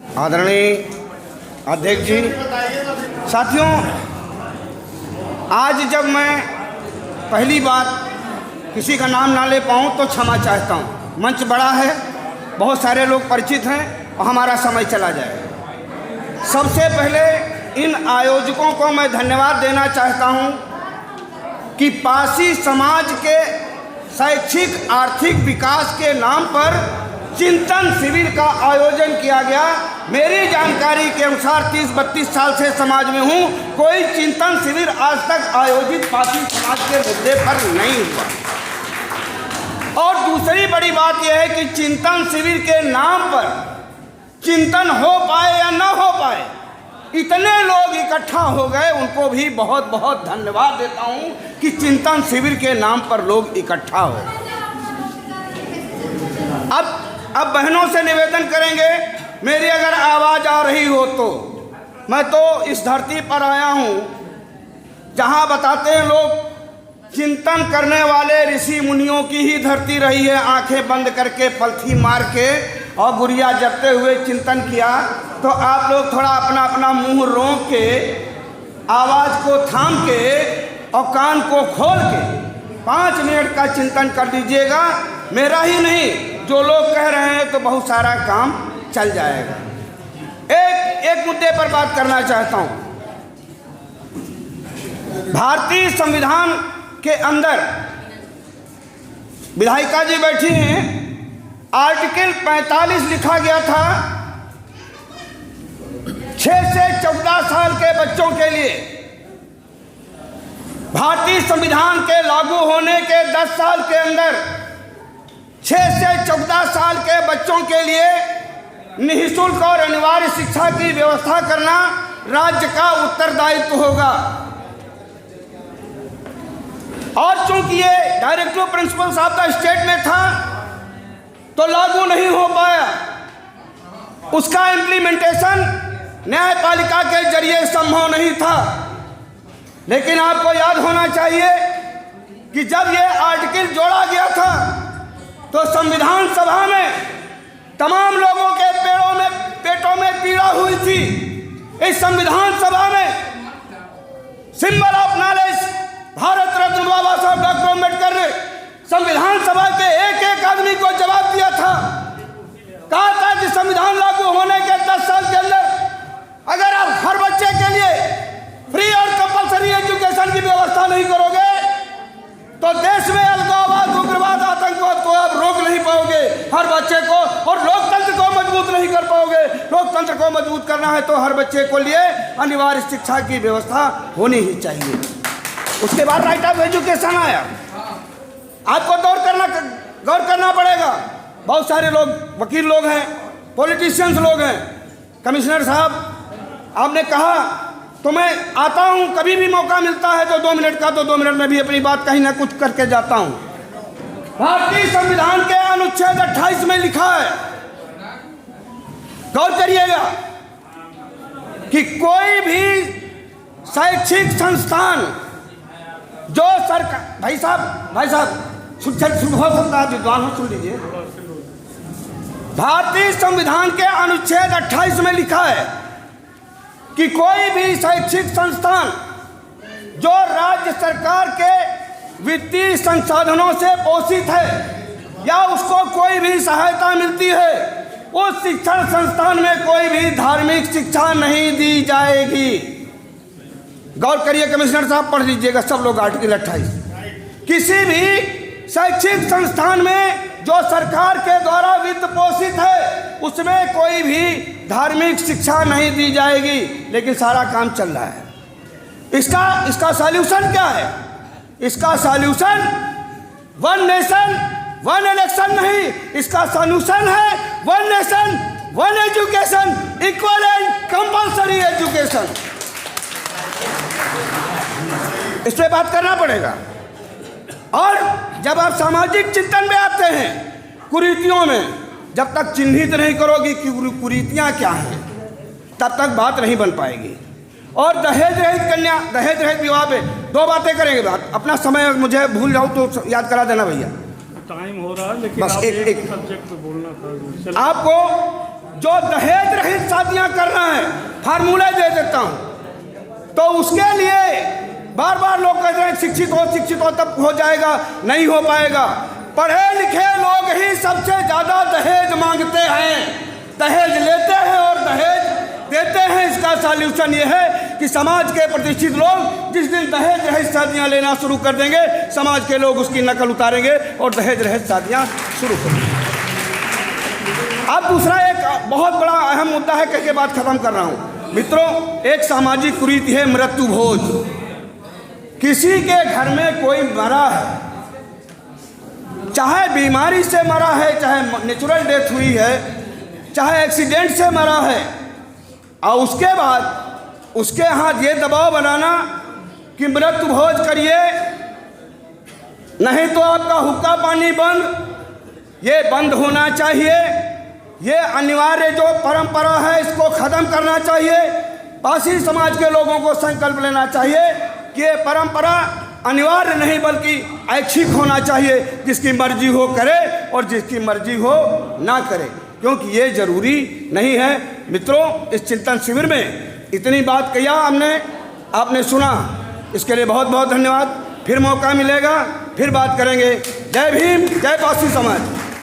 आदरणीय अध्यक्ष जी, साथियों, आज जब मैं पहली बार किसी का नाम ना ले पाऊँ तो क्षमा चाहता हूँ। मंच बड़ा है, बहुत सारे लोग परिचित हैं और हमारा समय चला जाए। सबसे पहले इन आयोजकों को मैं धन्यवाद देना चाहता हूँ कि पारसी समाज के शैक्षिक आर्थिक विकास के नाम पर चिंतन शिविर का आयोजन किया गया। मेरी जानकारी के अनुसार 30-32 साल से समाज में हूँ, कोई चिंतन शिविर आज तक आयोजित पारसी समाज के मुद्दे पर नहीं हुआ। और दूसरी बड़ी बात यह है कि चिंतन शिविर के नाम पर चिंतन हो पाए या न हो पाए, इतने लोग इकट्ठा हो गए, उनको भी बहुत बहुत धन्यवाद देता हूँ कि चिंतन शिविर के नाम पर लोग इकट्ठा हो। अब बहनों से निवेदन करेंगे, मेरी अगर आवाज़ आ रही हो तो मैं तो इस धरती पर आया हूँ जहाँ बताते हैं लोग चिंतन करने वाले ऋषि मुनियों की ही धरती रही है। आंखें बंद करके पलथी मार के और गुड़िया जपते हुए चिंतन किया। तो आप लोग थोड़ा अपना अपना मुंह रोक के, आवाज़ को थाम के और कान को खोल के 5 मिनट का चिंतन कर दीजिएगा। मेरा ही नहीं, जो लोग कह रहे हैं तो बहुत सारा काम चल जाएगा। एक मुद्दे पर बात करना चाहता हूँ। भारतीय संविधान के अंदर विधायिका जी बैठी हैं, आर्टिकल 45 लिखा गया था 6 से 14 साल के बच्चों के लिए। भारतीय संविधान के लागू होने के 10 साल के अंदर 6 से 14 साल के बच्चों के लिए निःशुल्क और अनिवार्य शिक्षा की व्यवस्था करना राज्य का उत्तरदायित्व होगा। और चूंकि ये directive principles of the state में था तो लागू नहीं हो पाया। उसका इम्प्लीमेंटेशन न्यायपालिका के जरिए संभव नहीं था। लेकिन आपको याद होना चाहिए कि जब ये आर्टिकल जोड़ा गया था तो संविधान सभा में तमाम लोगों के पेटों में पीड़ा हुई थी। इस संविधान सभा में symbol of knowledge Bharat Ratna बाबा साहब डॉक्टर अम्बेडकर ने संविधान सभा के एक आदमी को जवाब दिया था। कहा था कि संविधान लागू होने के 10 साल के अंदर अगर आप हर बच्चे के लिए फ्री और कंपलसरी एजुकेशन की व्यवस्था नहीं करोगे तो देश में अलगाववाद, उग्रवाद, आतंकवाद को आप रोक नहीं पाओगे, हर बच्चे को, और लोकतंत्र को मजबूत नहीं कर पाओगे। लोकतंत्र को मजबूत करना है तो हर बच्चे को लिए अनिवार्य शिक्षा की व्यवस्था होनी ही चाहिए। उसके बाद राइट ऑफ एजुकेशन आया। आपको गौर करना पड़ेगा। बहुत सारे लोग, वकील लोग हैं, पॉलिटिशियंस लोग हैं। कमिश्नर साहब, आपने कहा तो मैं आता हूं, कभी भी मौका मिलता है तो 2 मिनट का, तो 2 मिनट में भी अपनी बात कहीं ना कुछ करके जाता हूं। भारतीय संविधान के अनुच्छेद 28 में लिखा है, गौर करिएगा, कि कोई भी शैक्षिक संस्थान जो सरकार, भाई साहब शुभ हो सकता है, विद्वान हो, सुन लीजिए। भारतीय संविधान के अनुच्छेद 28 में लिखा है कि कोई भी शैक्षिक संस्थान जो राज्य सरकार के वित्तीय संसाधनों से पोषित है या उसको कोई भी सहायता मिलती है, उस शिक्षण संस्थान में कोई भी धार्मिक शिक्षा नहीं दी जाएगी। गौर करिए कमिश्नर साहब, पढ़ लीजिएगा सब लोग आर्टिकल 28। किसी भी शैक्षिक संस्थान में जो सरकार के द्वारा वित्त पोषित है उसमें कोई भी धार्मिक शिक्षा नहीं दी जाएगी। लेकिन सारा काम चल रहा है। इसका सॉल्यूशन क्या है? इसका solution one nation one election नहीं, इसका सॉल्यूशन है one nation one education, equal and compulsory education. इस पे बात करना पड़ेगा। और जब आप सामाजिक चिंतन में आते हैं, कुरीतियों में, जब तक चिन्हित नहीं करोगी कि कुरीतियाँ क्या हैं, तब तक बात नहीं बन पाएगी। और दहेज रहित कन्या, दहेज रहित विवाह पे 2 बातें करेंगे। बात अपना समय मुझे भूल जाऊँ तो याद करा देना भैया। टाइम हो रहा है, लेकिन बस एक सब्जेक्ट पे बोलना था। आपको जो दहेज रहित शादियां करना है, फार्मूले दे देता हूं। तो उसके लिए बार बार लोग कहते हैं शिक्षित हो तब हो जाएगा, नहीं हो पाएगा। पढ़े लिखे लोग ही सबसे ज्यादा दहेज मांगते हैं, दहेज लेते हैं और दहेज देते हैं। इसका सॉल्यूशन ये है कि समाज के प्रतिष्ठित लोग जिस दिन दहेज रहित शादियां लेना शुरू कर देंगे, समाज के लोग उसकी नकल उतारेंगे और दहेज रहित शादियां शुरू कर देंगे। अब दूसरा एक बहुत बड़ा अहम मुद्दा है, कह के बात खत्म कर रहा हूं मित्रों। एक सामाजिक कुरीति है मृत्यु भोज। किसी के घर में कोई मरा है, चाहे बीमारी से मरा है, चाहे नेचुरल डेथ हुई है, चाहे एक्सीडेंट से मरा है, और उसके बाद उसके यहाँ ये दबाव बनाना कि मृत्यु भोज करिए, नहीं तो आपका हुक्का पानी बंद। ये बंद होना चाहिए। ये अनिवार्य जो परंपरा है इसको ख़त्म करना चाहिए। पासी समाज के लोगों को संकल्प लेना चाहिए कि ये परंपरा अनिवार्य नहीं बल्कि ऐच्छिक होना चाहिए। जिसकी मर्जी हो करे और जिसकी मर्जी हो ना करे, क्योंकि ये जरूरी नहीं है। मित्रों, इस चिंतन शिविर में इतनी बात किया हमने, आपने सुना, इसके लिए बहुत बहुत धन्यवाद। फिर मौका मिलेगा, फिर बात करेंगे। जय भीम, जय पासी समाज।